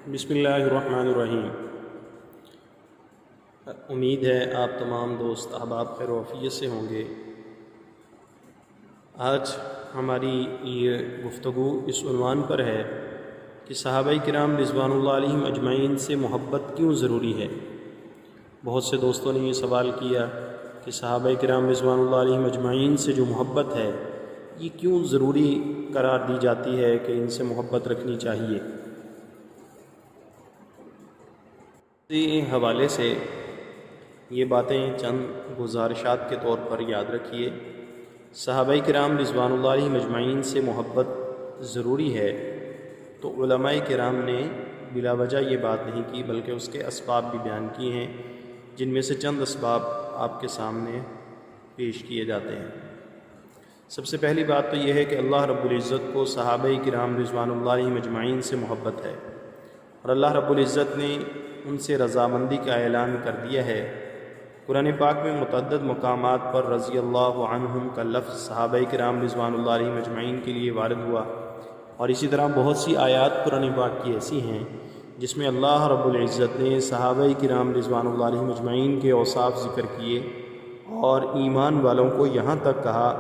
بسم اللہ الرحمن الرحیم۔ امید ہے آپ تمام دوست احباب خیر و عافیت سے ہوں گے۔ آج ہماری یہ گفتگو اس عنوان پر ہے کہ صحابہ کرام رضوان اللہ علیہم اجمعین سے محبت کیوں ضروری ہے۔ بہت سے دوستوں نے یہ سوال کیا کہ صحابہ کرام رضوان اللہ علیہم اجمعین سے جو محبت ہے یہ کیوں ضروری قرار دی جاتی ہے کہ ان سے محبت رکھنی چاہیے۔ اسی حوالے سے یہ باتیں چند گزارشات کے طور پر یاد رکھیے۔ صحابہ کرام رضوان اللہ علیہم اجمعین سے محبت ضروری ہے تو علماء کرام نے بلا وجہ یہ بات نہیں کی، بلکہ اس کے اسباب بھی بیان کیے ہیں، جن میں سے چند اسباب آپ کے سامنے پیش کیے جاتے ہیں۔ سب سے پہلی بات تو یہ ہے کہ اللہ رب العزت کو صحابہ کرام رضوان اللہ علیہم اجمعین سے محبت ہے، اور اللہ رب العزت نے ان سے رضامندی کا اعلان کر دیا ہے۔ قرآن پاک میں متعدد مقامات پر رضی اللہ عنہم کا لفظ صحابہ کرام رضوان اللہ علیہم اجمعین کے لیے وارد ہوا، اور اسی طرح بہت سی آیات قرآن پاک کی ایسی ہیں جس میں اللہ رب العزت نے صحابہ کرام رضوان اللہ علیہم اجمعین کے اوصاف ذکر کیے، اور ایمان والوں کو یہاں تک کہا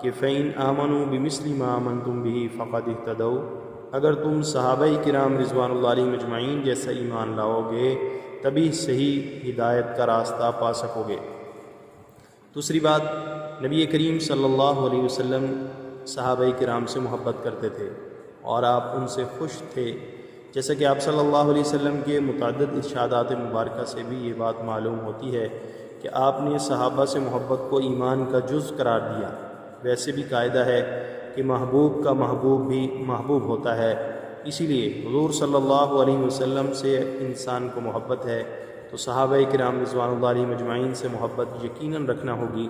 کہ فَإِنْ آمَنُوا بِمِثْلِ مَا آمَنْتُمْ بِهِ فَقَدِ اهْتَدَوْا، اگر تم صحابہ کرام رضوان اللہ علیہم اجمعین جیسا ایمان لاؤ گے تبھی صحیح ہدایت کا راستہ پا سکو گے۔ دوسری بات، نبی کریم صلی اللہ علیہ وسلم صحابہ کرام سے محبت کرتے تھے اور آپ ان سے خوش تھے، جیسا کہ آپ صلی اللہ علیہ وسلم کے متعدد ارشادات مبارکہ سے بھی یہ بات معلوم ہوتی ہے کہ آپ نے صحابہ سے محبت کو ایمان کا جز قرار دیا۔ ویسے بھی قاعدہ ہے کہ محبوب کا محبوب بھی محبوب ہوتا ہے، اسی لیے حضور صلی اللہ علیہ وسلم سے انسان کو محبت ہے تو صحابہ کرام رضوان اللہ علیہم اجمعین سے محبت یقیناً رکھنا ہوگی،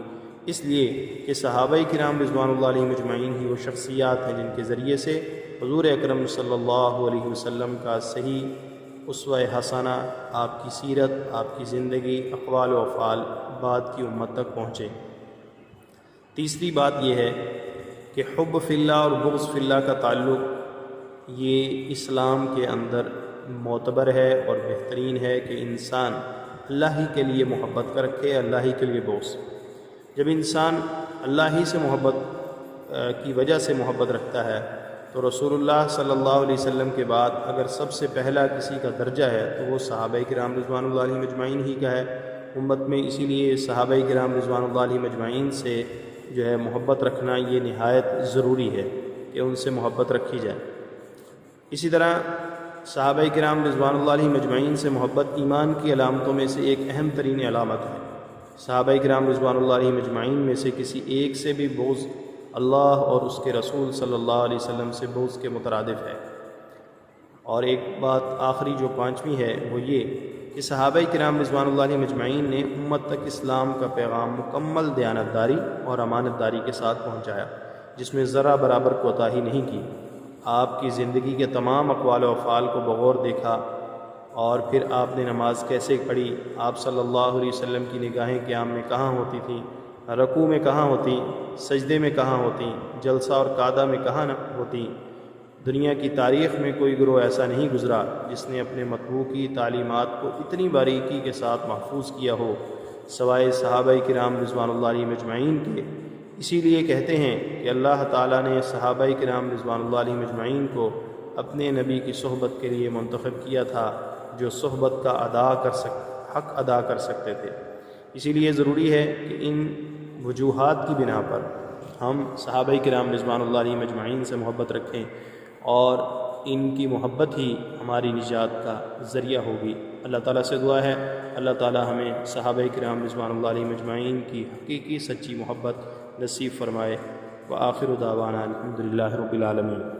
اس لیے کہ صحابہ کرام رضوان اللہ علیہم اجمعین ہی وہ شخصیات ہیں جن کے ذریعے سے حضور اکرم صلی اللہ علیہ وسلم کا صحیح اسوہ حسنہ، آپ کی سیرت، آپ کی زندگی، اقوال و افعال بعد کی امت تک پہنچے۔ تیسری بات یہ ہے کہ حب فی اللہ اور بغض فی اللہ کا تعلق یہ اسلام کے اندر معتبر ہے اور بہترین ہے کہ انسان اللہ ہی کے لیے محبت کر رکھے، اللہ ہی کے لیے بغض۔ جب انسان اللہ ہی سے محبت کی وجہ سے محبت رکھتا ہے تو رسول اللہ صلی اللہ علیہ وسلم کے بعد اگر سب سے پہلا کسی کا درجہ ہے تو وہ صحابہ کرام رضوان اللہ علیہم اجمعین ہی کا ہے امت میں۔ اسی لیے صحابہ کرام رضوان اللہ علیہم اجمعین سے جو ہے محبت رکھنا یہ نہایت ضروری ہے کہ ان سے محبت رکھی جائے۔ اسی طرح صحابہ کرام رضوان اللہ علیہم اجمعین سے محبت ایمان کی علامتوں میں سے ایک اہم ترین علامت ہے۔ صحابہ کرام رضوان اللہ علیہم اجمعین میں سے کسی ایک سے بھی بغض اللہ اور اس کے رسول صلی اللہ علیہ وسلم سے بغض کے مترادف ہے۔ اور ایک بات آخری جو پانچویں ہے وہ یہ کہ صحابہ کرام رضوان اللہ علیہم اجمعین نے امت تک اسلام کا پیغام مکمل دیانتداری اور امانت داری کے ساتھ پہنچایا، جس میں ذرہ برابر کوتاہی نہیں کی۔ آپ کی زندگی کے تمام اقوال و افعال کو بغور دیکھا، اور پھر آپ نے نماز کیسے پڑھی، آپ صلی اللہ علیہ وسلم کی نگاہیں قیام میں کہاں ہوتی تھیں، رکوع میں کہاں ہوتیں، سجدے میں کہاں ہوتیں، جلسہ اور قعدہ میں کہاں ہوتیں۔ دنیا کی تاریخ میں کوئی گروہ ایسا نہیں گزرا جس نے اپنے مطبوع کی تعلیمات کو اتنی باریکی کے ساتھ محفوظ کیا ہو سوائے صحابہ کرام رضوان اللہ علیہم اجمعین کے۔ اسی لیے کہتے ہیں کہ اللہ تعالیٰ نے صحابہ کرام رضوان اللہ علیہم اجمعین کو اپنے نبی کی صحبت کے لیے منتخب کیا تھا، جو صحبت کا حق ادا کر سکتے تھے۔ اسی لیے ضروری ہے کہ ان وجوہات کی بنا پر ہم صحابہ کرام رضوان اللہ علیہم اجمعین سے محبت رکھیں، اور ان کی محبت ہی ہماری نجات کا ذریعہ ہوگی۔ اللہ تعالیٰ سے دعا ہے اللہ تعالیٰ ہمیں صحابہ کرام رضوان اللہ علیہم اجمعین کی حقیقی سچی محبت نصیب فرمائے۔ وآخر دعوانا الحمدللہ رب العالمین۔